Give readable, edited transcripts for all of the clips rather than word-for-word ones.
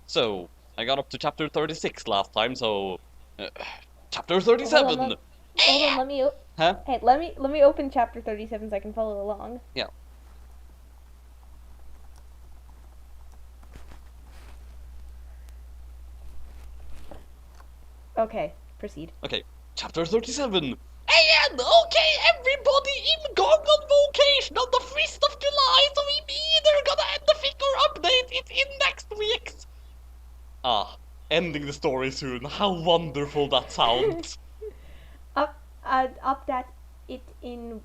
So, I got up to chapter 36 last time, so... Uh, chapter Well, hold on, 37! hold on. Huh? Hey, let me open chapter 37 so I can follow along. Yeah. Okay, proceed. Okay, chapter 37. And okay, everybody in going on vacation on the 1st of July, so we either gonna end the fic or update it in next week's. Ah, ending the story soon. How wonderful that sounds. Up, that it in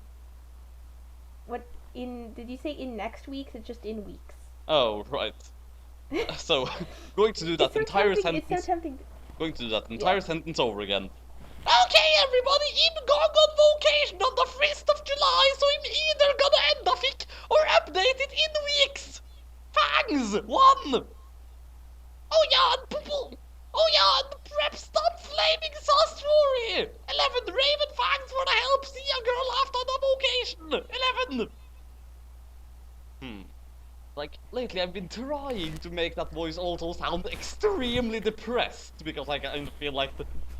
what in? Did you say in next weeks? It's just in weeks. Oh, right. So, going to do that It's so entire tempting. It's so sentence. tempting. Going to do that Yeah. entire sentence over again. Okay, everybody, I'm going on vacation on the 1st of July, so I'm either gonna end the fic or update it in weeks. Thanks! 1. Oh yeah, and people. Oh yeah, and prep stop flaming sauce story. 11. Raven, thanks for the help. See a girl after the vacation. 11. Like, lately I've been trying to make that voice also sound extremely depressed, because like, I feel like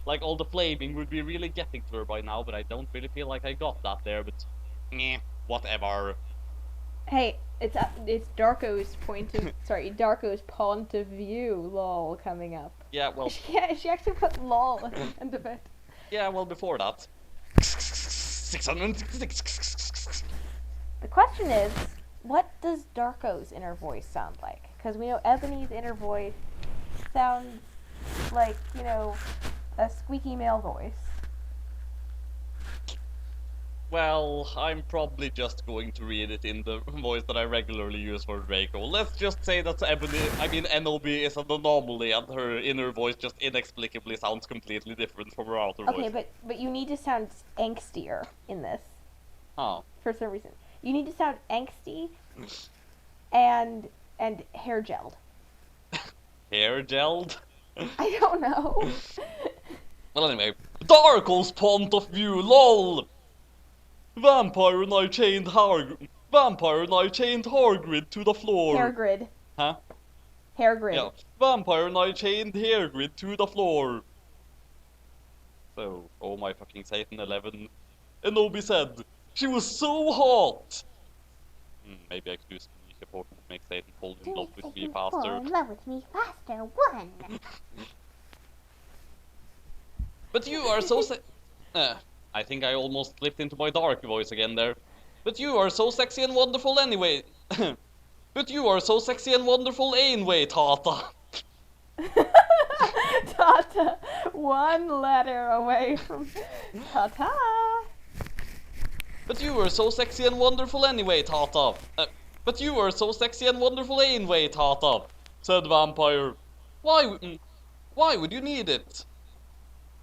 like all the flaming would be really getting to her by now, but I don't really feel like I got that there, but whatever. Hey, it's Darko's Darko's point of view. Lol, coming up. Yeah, well, She actually put lol at the end of it. yeah, well, before that. 666. The question is, what does Darko's inner voice sound like? Because we know Ebony's inner voice sounds like, a squeaky male voice. Well, I'm probably just going to read it in the voice that I regularly use for Draco. Let's just say that NOB is an anomaly, and her inner voice just inexplicably sounds completely different from her outer Okay, voice. but you need to sound angstier in this Huh. for some reason. You need to sound angsty and hair gelled. Hair gelled? I don't know. Well, anyway. Darko's point of view, lol! Vampire Knight chained Hargrid to the floor. Hair grid. Huh? Hair grid. Yeah. Vampire Knight chained Hairgrid to the floor. So, oh my fucking Satan 11. Enobi said, she was so hot! Maybe I could use the support to make Satan fall in love with me faster. Fall in love with me faster. 1. But you are so I think I almost slipped into my dark voice again there. But you are so sexy and wonderful anyway. But you are so sexy and wonderful anyway, Tata. Tata. 1 letter away from Tata. But you are so sexy and wonderful anyway, Tata. But you are so sexy and wonderful anyway, Tata, said Vampire. Why would you need it?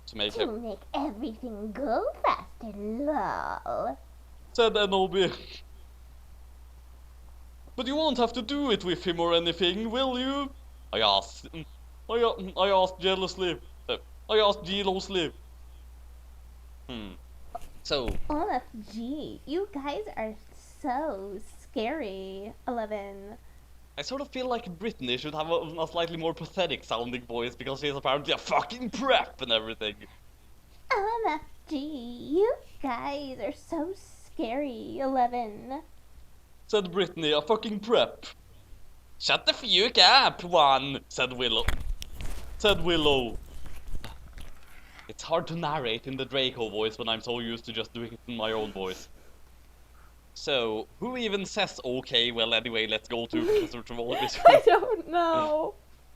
To make everything go faster, lol, said Enobi. But you won't have to do it with him or anything, will you? I asked. I asked jealously. I asked jealously. So. OMG, you guys are so scary. 11. I sort of feel like Brittany should have a slightly more pathetic sounding voice, because she's apparently a fucking prep and everything. OMG, you guys are so scary. 11. Said Brittany, a fucking prep. Shut the fuck up, 1, said Willow. It's hard to narrate in the Draco voice when I'm so used to just doing it in my own voice. So, who even says okay? Well, anyway, let's go to Professor Travolta's. I don't know.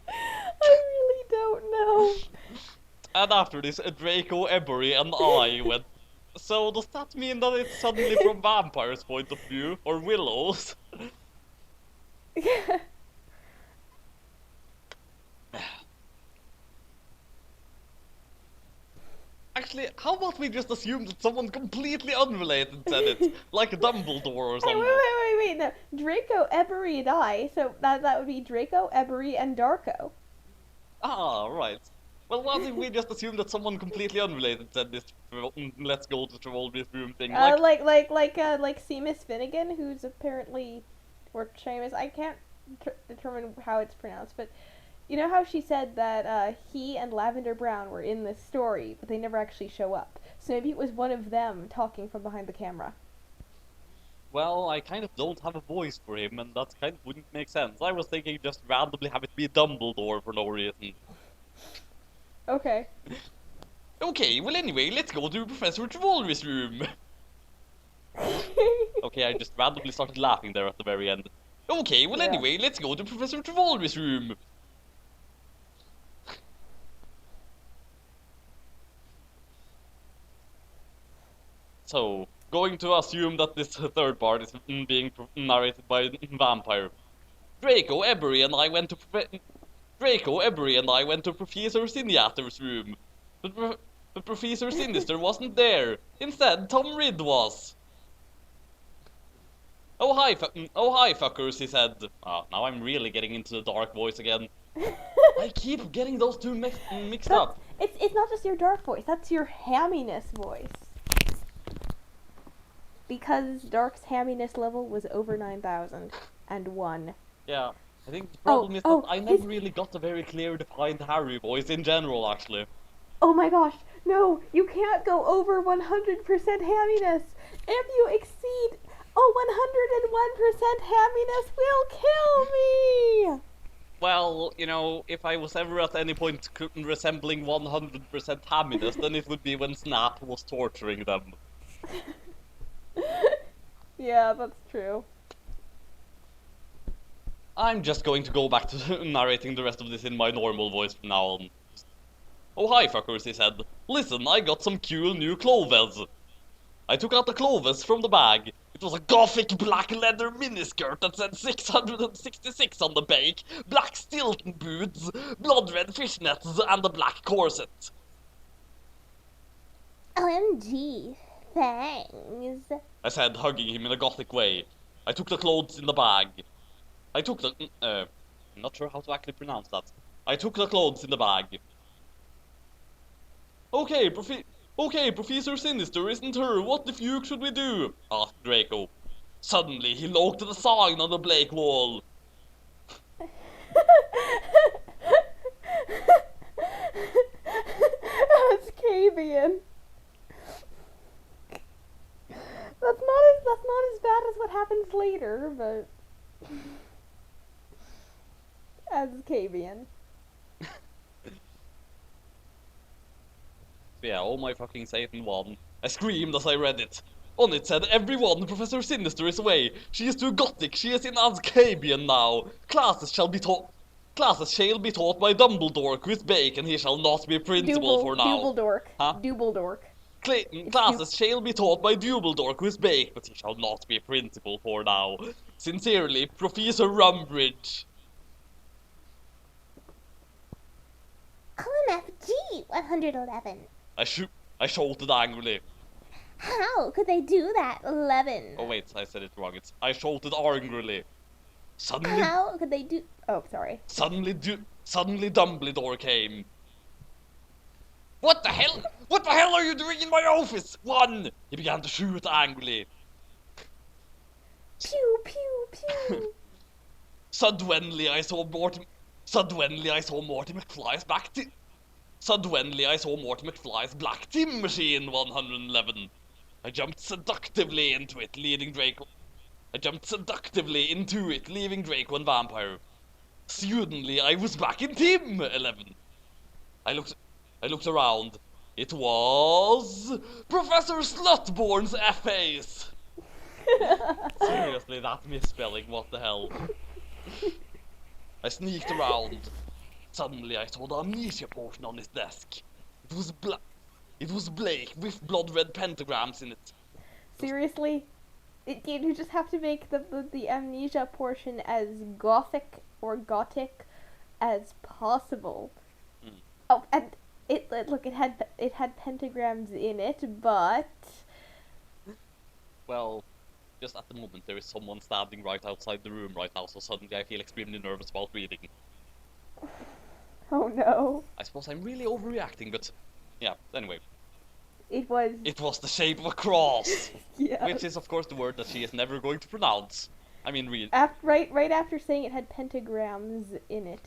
I really don't know. And after this, Draco, Ebery, and I went. So, does that mean that it's suddenly from Vampire's point of view? Or Willow's? Actually, how about we just assume that someone completely unrelated said it? Like Dumbledore or something. Hey, wait. No. Draco, Ebery, and I. So that would be Draco, Ebery, and Darko. Ah, right. Well, why did we just assume that someone completely unrelated said this? Let's go to Travolta's room thing. Like Seamus Finnegan, who's apparently, or Seamus. I can't determine how it's pronounced, but You know how she said that he and Lavender Brown were in this story, but they never actually show up. So maybe it was one of them talking from behind the camera. Well, I kind of don't have a voice for him, and that kind of wouldn't make sense. I was thinking just randomly have it be Dumbledore for no reason. Okay. Okay, well anyway, let's go to Professor Trelawney's room. Okay, I just randomly started laughing there at the very end. Okay, well Yeah. anyway, let's go to Professor Trelawney's room. So, going to assume that this third part is being narrated by Vampire. Draco, Ebery, and I went to Professor Siniater's room, but Professor Sinister wasn't there. Instead, Tom Ridd was. Oh hi, fuckers, he said. Now I'm really getting into the dark voice again. I keep getting those two mixed up. It's not just your dark voice, that's your hamminess voice. Because Dark's hamminess level was over 9,001. Yeah, I think the problem is that I never really got a very clear defined Harry voice in general, actually. Oh my gosh, no, you can't go over 100% hamminess. If you exceed 101% hamminess will kill me! Well, you know, if I was ever at any point resembling 100% hamminess, then it would be when Snap was torturing them. Yeah, that's true. I'm just going to go back to narrating the rest of this in my normal voice from now on. Oh hi fuckers, he said. Listen, I got some cool new clothes. I took out the clothes from the bag. It was a gothic black leather miniskirt that said 666 on the back, black Stilton boots, blood red fishnets, and a black corset. OMG, thanks. I said, hugging him in a gothic way. I took the clothes in the bag. I'm not sure how to actually pronounce that. I took the clothes in the bag. Okay, Professor Sinister isn't here. What the fuck should we do? Asked Draco. Suddenly, he looked at the sign on the Blake wall. That's Cavian. That's not as bad as what happens later, but as Cavian. Yeah, oh my fucking Satan one. I screamed as I read it. On it said, everyone, Professor Sinister is away. She is too gothic, she is in Azkaban now. Classes shall be taught by Dumbledore, Chris Bake, and he shall not be principal for now. Dubledork. Huh? Dubledork. Classes shall be taught by Dumbledore, Chris Bake, but he shall not be principal for now. Sincerely, Professor Rumbridge. OMFG 111. I shouted angrily. How could they do that, 11? Oh wait, I said it wrong. I shouted angrily. Suddenly, How could they do... Oh, sorry. Suddenly Dumbledore came. What the hell? What the hell are you doing in my office? One! He began to shoot angrily. Pew, pew, pew. Suddenly I saw Morty McFly's black Tim machine 111. I jumped seductively into it, leaving Draco and Vampire. Suddenly I was back in Tim 11. I looked around. It was Professor Slutborn's F-Face. Seriously, that misspelling, what the hell? I sneaked around. Suddenly I saw the amnesia potion on his desk. It was Blake with blood red pentagrams in it. Seriously? You just have to make the amnesia portion as gothic or gothic as possible. Mm. Oh, and it had pentagrams in it, but Well, just at the moment there is someone standing right outside the room right now, so suddenly I feel extremely nervous about reading. oh no. I suppose I'm really overreacting, but yeah, anyway. It was It was the shape of a cross! yeah. Which is of course the word that she is never going to pronounce. I mean, read. Right after saying it had pentagrams in it.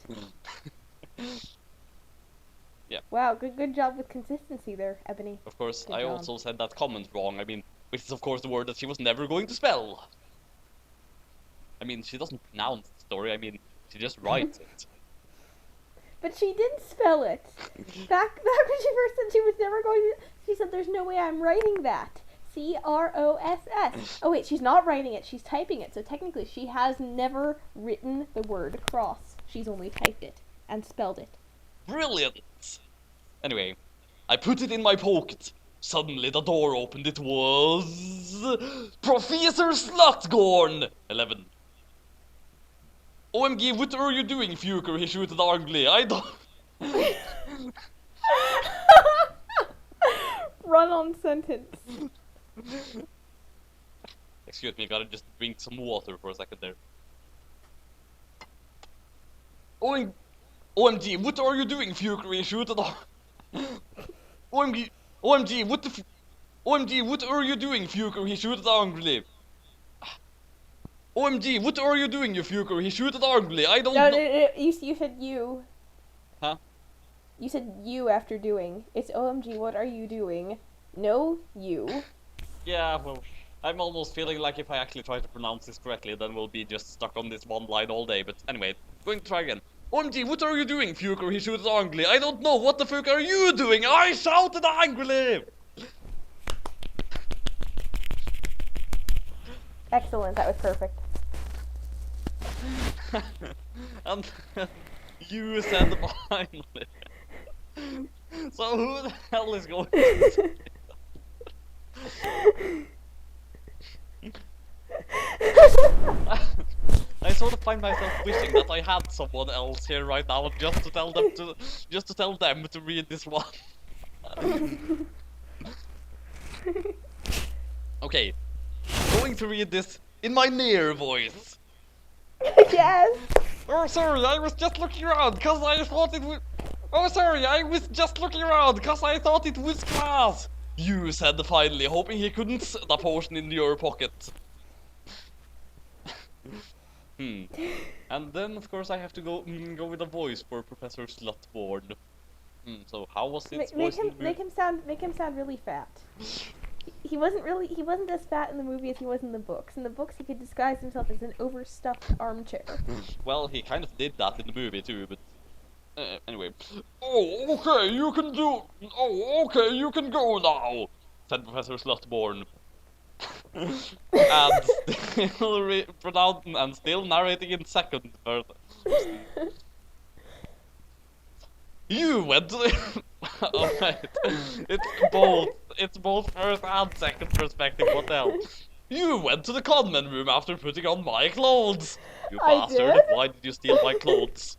Wow, good job with consistency there, Ebony. Of course, Good I job. also said that comment wrong. I mean, which is of course the word that she was never going to spell. I mean, she doesn't pronounce the story. I mean, she just writes it. But she did spell it. Back when she first said she was never going to, she said, "There's no way I'm writing that." CROSS. Oh wait, she's not writing it. She's typing it. So technically, she has never written the word cross. She's only typed it and spelled it. Brilliant! Anyway, I put it in my pocket. Suddenly the door opened. It was... Professor Slutgorn! 11. OMG, what are you doing, Fuker? He shooted angrily. I don't... Run on sentence. Excuse me, I gotta just drink some water for a second there. OMG, what are you doing, Fuker? He shooted OMG, what the OMG, what are you doing, Fuker? He shooted angrily. OMG, what are you doing, you Fuker? He shooted angrily. I don't know. No, you said you. Huh? You said you after doing. It's OMG, what are you doing? No, you. Yeah, well, I'm almost feeling like if I actually try to pronounce this correctly, then we'll be just stuck on this one line all day. But anyway, going to try again. OMG, what are you doing, Fuker? He shooted angrily. I don't know. What the fuck are you doing? I shouted angrily! Excellent, that was perfect. And you said finally. So who the hell is going to say I sort of find myself wishing that I had someone else here right now just to tell them to read this one. Okay, going to read this in my near voice. Yes! Oh, sorry, I was just looking around because I thought it was. Oh, sorry, I was just looking around because I thought it was class. You said finally, hoping he couldn't set a potion in your pocket. And then, of course, I have to go with a voice for Professor Slutborn. So how was it? Make him sound really fat. He wasn't as fat in the movie as he was in the books. In the books, he could disguise himself as an overstuffed armchair. Well, he kind of did that in the movie too, but anyway. Oh, okay, you can do. Oh, okay, you can go now, said Professor Slutborn. And still narrating in second person. You went to the... Oh, wait. It's both first and second perspective, what the hell? You went to the conman room after putting on my clothes! You bastard, did? why did you steal my clothes?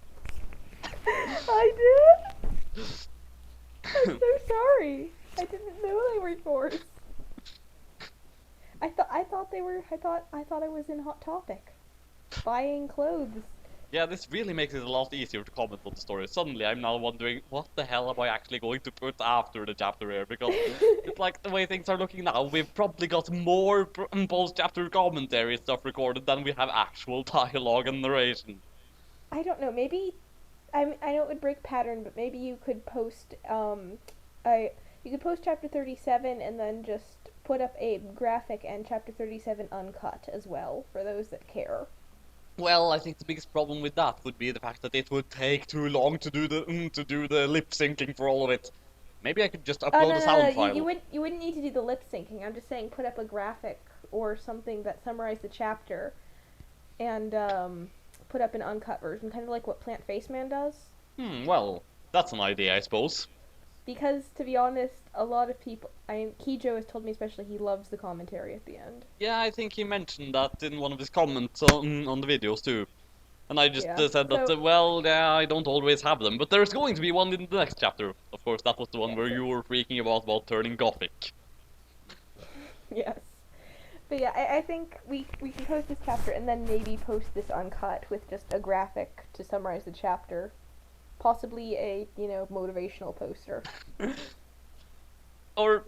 I did? I'm so sorry. I didn't know they were yours. I thought I was in Hot Topic. Buying clothes. Yeah, this really makes it a lot easier to comment on the story. Suddenly I'm now wondering, what the hell am I actually going to put after the chapter here? Because it's like the way things are looking now, we've probably got more post-chapter commentary stuff recorded than we have actual dialogue and narration. I don't know, maybe... I know it would break pattern, but maybe you could post, you could post chapter 37 and then just put up a graphic and chapter 37 uncut as well, for those that care. Well, I think the biggest problem with that would be the fact that it would take too long to do the lip syncing for all of it. Maybe I could just upload a sound file. You wouldn't need to do the lip syncing. I'm just saying put up a graphic or something that summarized the chapter, and put up an uncut version, kind of like what Plant Face Man does. Well, that's an idea, I suppose. Because, to be honest, a lot of people... Kijo has told me especially he loves the commentary at the end. Yeah, I think he mentioned that in one of his comments on the videos too. And I just said that, well, yeah, I don't always have them, but there's going to be one in the next chapter. Of course, that was the one where you were freaking about turning gothic. Yes. But yeah, I think we can post this chapter and then maybe post this uncut with just a graphic to summarize the chapter. Possibly a, motivational poster. Or,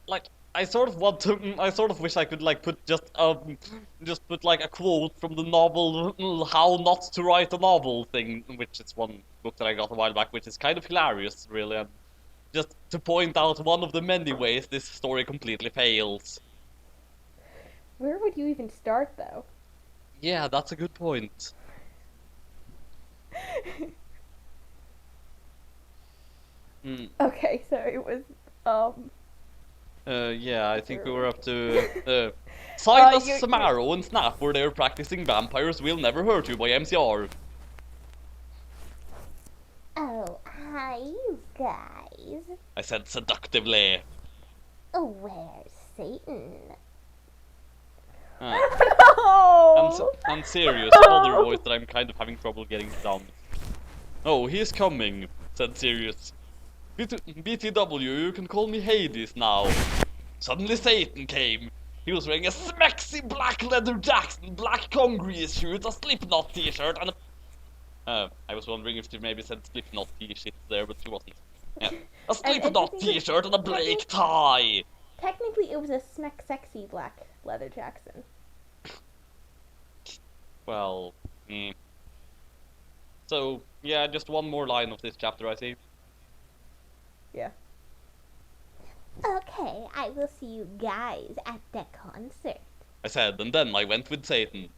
like, I sort of want to. I sort of wish I could like just put like a quote from the novel "How Not to Write a Novel" thing, which is one book that I got a while back, which is kind of hilarious, really, and just to point out one of the many ways this story completely fails. Where would you even start, though? Yeah, that's a good point. Hmm. Okay, so it was, Yeah, I think we were up to Silas, you- Samaro, and Snap were there practicing Vampires Will Never Hurt You by MCR. Oh, hi, you guys. I said seductively. Oh, where's Satan? Uh, no! and Sirius, another voice that I'm kind of having trouble getting down with. Oh, he's coming, said Sirius. BTW, you can call me Hades now. Suddenly Satan came. He was wearing a smexy black leather Jackson, black Congress shoes, a Slipknot t-shirt, and I was wondering if she maybe said Slipknot t-shirt there, but she wasn't. Yeah. A Slipknot t-shirt and a Blake tie! Technically, it was a smeck sexy black leather Jackson. Well, So, yeah, just one more line of this chapter, I see. Yeah. Okay, I will see you guys at the concert. I said, and then I went with Satan.